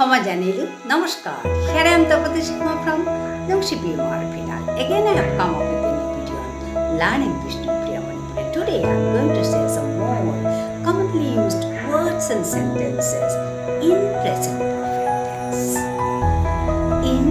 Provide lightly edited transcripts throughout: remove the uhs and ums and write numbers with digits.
Khama Janilu, Namaskar. Here I am Tapati Shikma from Nungshipi Imar Phiral. Again I have come up with a new video on learning Bishnupriya Manipuri. Today I am going to say some more commonly used words and sentences in present perfect tense. In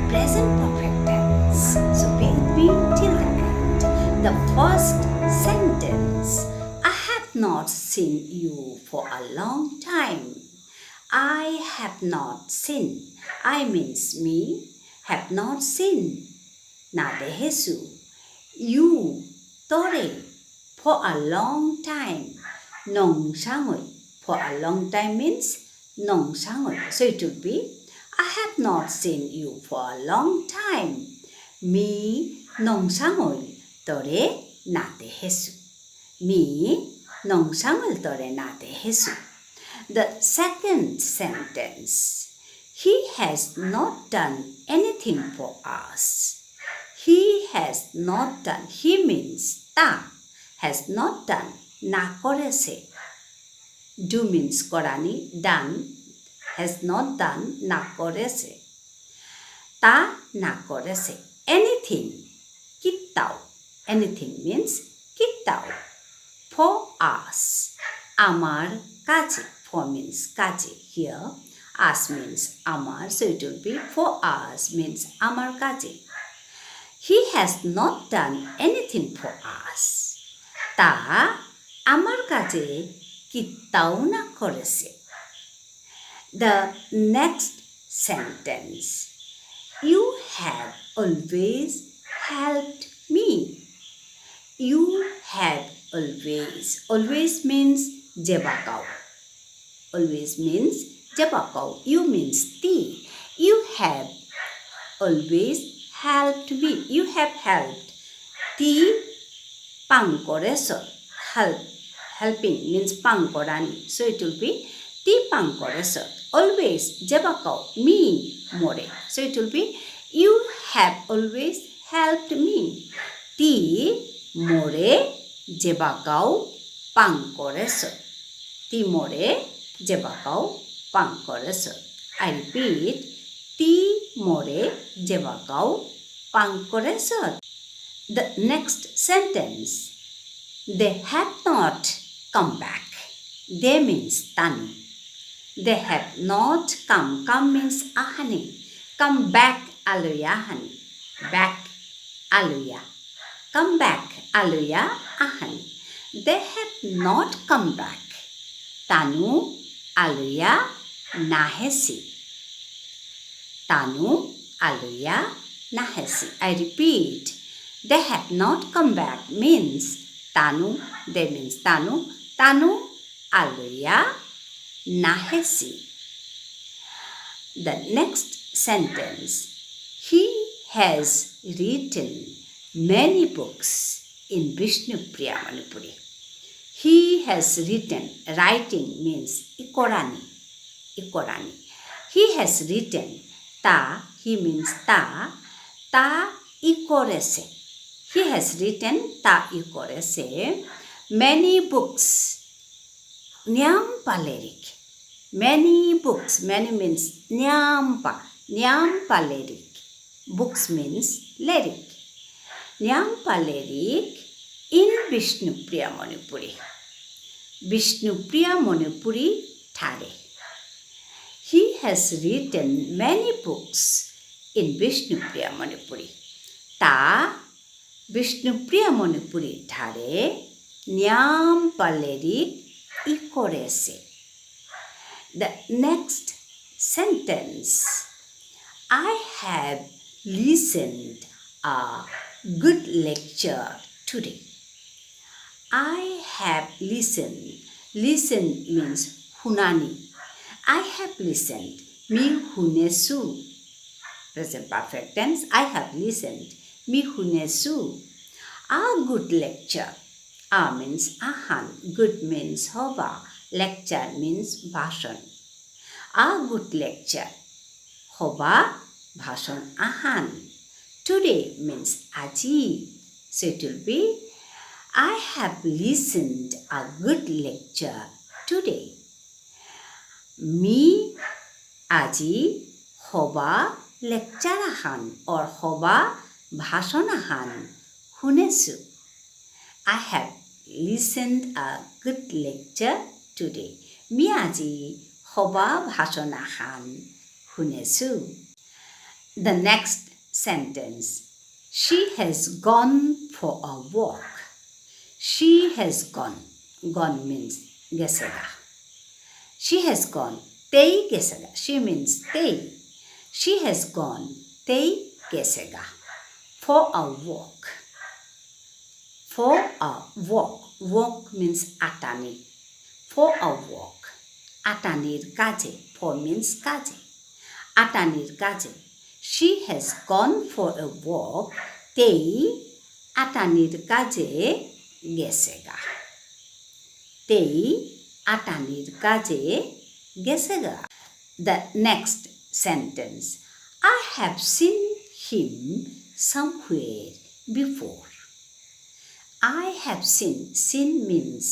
present perfect tense. So be with me till the end. The first sentence. I have not seen you for a long time. I have not seen. I means me. Have not seen. Na dehesu. You. Tore. For a long time. Nong sangoi. For a long time means nong sangoi. So it will be I have not seen you for a long time. Me nong sangoi. Tore na dehesu. Me nong sangoi tore na dehesu. The second sentence, he has not done anything for us. He has not done, he means ta, has not done, na korese. Do means korani, done, has not done, na korese. Ta, na korese. Anything, kittao. Anything means kittao. For us, amar kache. For means kache here. Us means amar. So it will be for us means amar kache. He has not done anything for us. Ta amar kache kittao na korese. The next sentence. You have always helped me. You have always. Always means jebakao. Always means jebakao. You means ti. You have always helped me. You have helped. Ti pang koreso. Helping means pang korani. So it will be ti pang koreso. Always jebakao. Me more. So it will be you have always helped me. Ti more jebakao pang koreso. Ti more jebakao pang koreso. I repeat, ti more jebakao pang koreso. The next sentence, they have not come back. They means tanu. They have not come. Come means ahani. Come back aluya ahani. Back aluya. Come back aluya ahani. They have not come back. Tanu aluya nahesi. Tanu aluya nahesi. I repeat, they have not come back means tanu, they means tanu, tanu aluya nahesi. The next sentence, he has written many books in Bishnupriya Manipuri. He has written, writing means ikorani. Ikorani. He has written, ta, he means ta ikorese. He has written ta ikorese many books. Nyampa lyric. Many books. Many means nyampa. Nyampa lyric. Books means lyric. Nyampa lyric in Bishnupriya Manipuri. Bishnupriya Manipuri Thare. He has written many books in Bishnupriya Manipuri. Ta Bishnupriya Manipuri Thare Nyam Paleri Ikorese. The next sentence. I have listened a good lecture today. I have listened. Listen means hunani. I have listened. Mi hunesu. Present perfect tense. I have listened. Mi hunesu. A good lecture. A means ahan. Good means hoba. Lecture means bhashan. A good lecture. Hoba bhashan ahan. Today means aji. So it will be I have listened a good lecture today. Me আজি হবা lecture এখন or হবা ভাষণ এখন শুনেছোঁ। I have listened a good lecture today. মই আজি হবা ভাষণ এখন শুনেছোঁ। The next sentence. She has gone for a walk. She has gone. Gone means গেছেগা। She has gone. তেই গেছেগা। She means তেই. She has gone. তেই গেছেগা। For a walk. For a walk. Walk means আটানি. For a walk. আটানির কাজে. For means কাজে. আটানির কাজে. She has gone for a walk. তেই আটানির কাজে গেছেগা। তেই আটানির কাজে গেছেগা। The next sentence. I have seen him somewhere before. I have seen. Seen means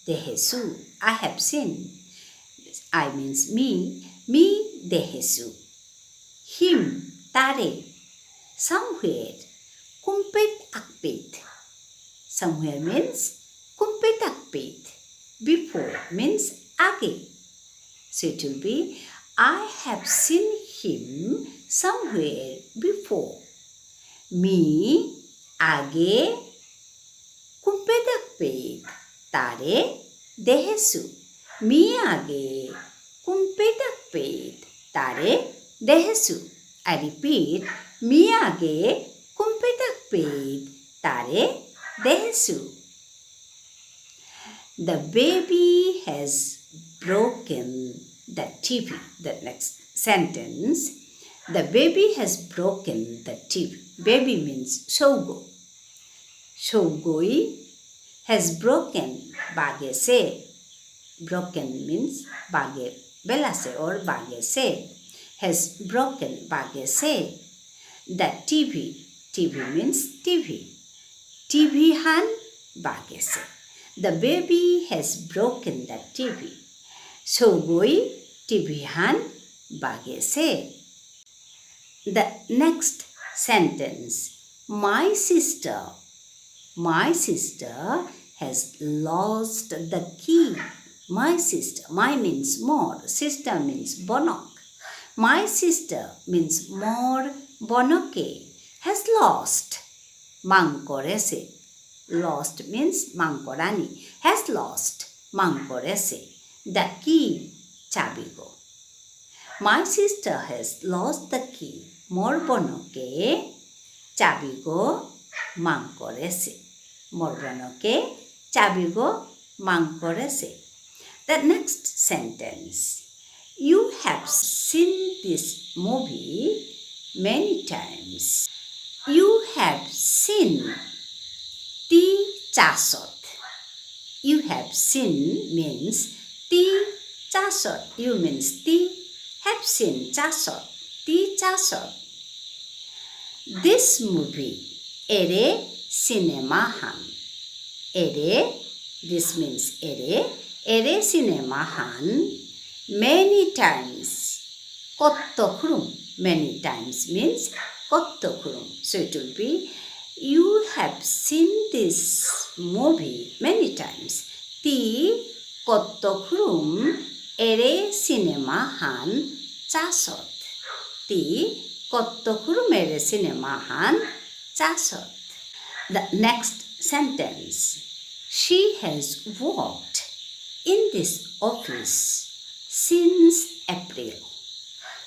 দেহেছু. I have seen. I means me. Me দেহেছু. Him তারে. Somewhere. Kumpit akpit. Somewhere means kumpit akpit. Before means age. So it will be I have seen him somewhere before. Me age kumpit akpit. Tare dehesu. Me age kumpit akpit. Tare dehesu. I repeat. Me age kumpit akpit. Tare dehesu. The baby has broken the TV. The next sentence. The baby has broken the TV. Baby means Shogo. Shogoi has broken. Bagese. Broken means bage belase or bagese. Has broken bagese. The TV. TV means TV. TV han bagese. The baby has broken the TV. Shogoi TV han bagese. The next sentence. My sister has lost the key. My sister. My means more. Sister means bonok. My sister means more bonoke. Has lost. Mangkorese. Lost means mangkorani. Has lost. Mangkorese. The key. Chabigo. My sister has lost the key. More bonoke. Chabigo. Mangkorese. More bonoke. Chabigo. Mangkorese. The next sentence. You have seen this movie many times. You have seen. Ti chasot. You have seen means ti chasot. You means ti have seen chasot. Ti chasot. This movie. Ere cinema han. Ere. This means ere. Ere cinema han. Many times. Kottokhrum. Many times means kottokhrum. So it will be you have seen this movie many times. Ti kottokhrum ere cinema han chasot. Ti kottokhrum ere cinema han chasot. The next sentence. She has worked in this office since April.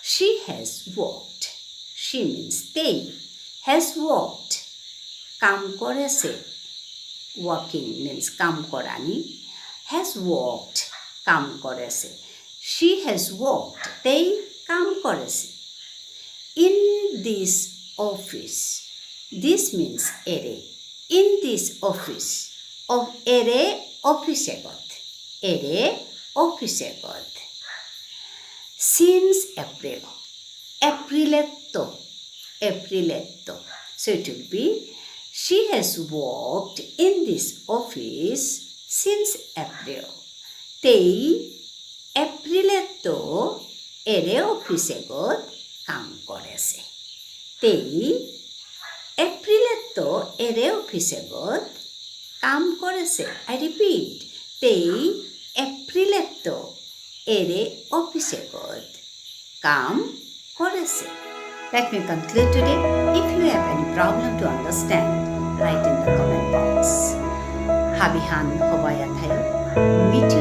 She has worked. She means they. Has worked. Kam korese. Working means kam korani. Has worked. Kam korese. She has worked. They kam korese. In this office. This means ere. In this office. Of ere office got. Ere office got. Since April. Apriletto. So it will be she has worked in this office since April. Tei Apriletto এৰে অফিচেগত কাম কৰেছে। তেই এপ্ৰিলেতো এৰে অফিচেগত কাম কৰেছে। I repeat, তেই এপ্রিলেতো এরে অফিসেগত কাম করেছে। Let me conclude today. If you have any problem to understand, write in the comment box. Habihan hobaya thayo. Meet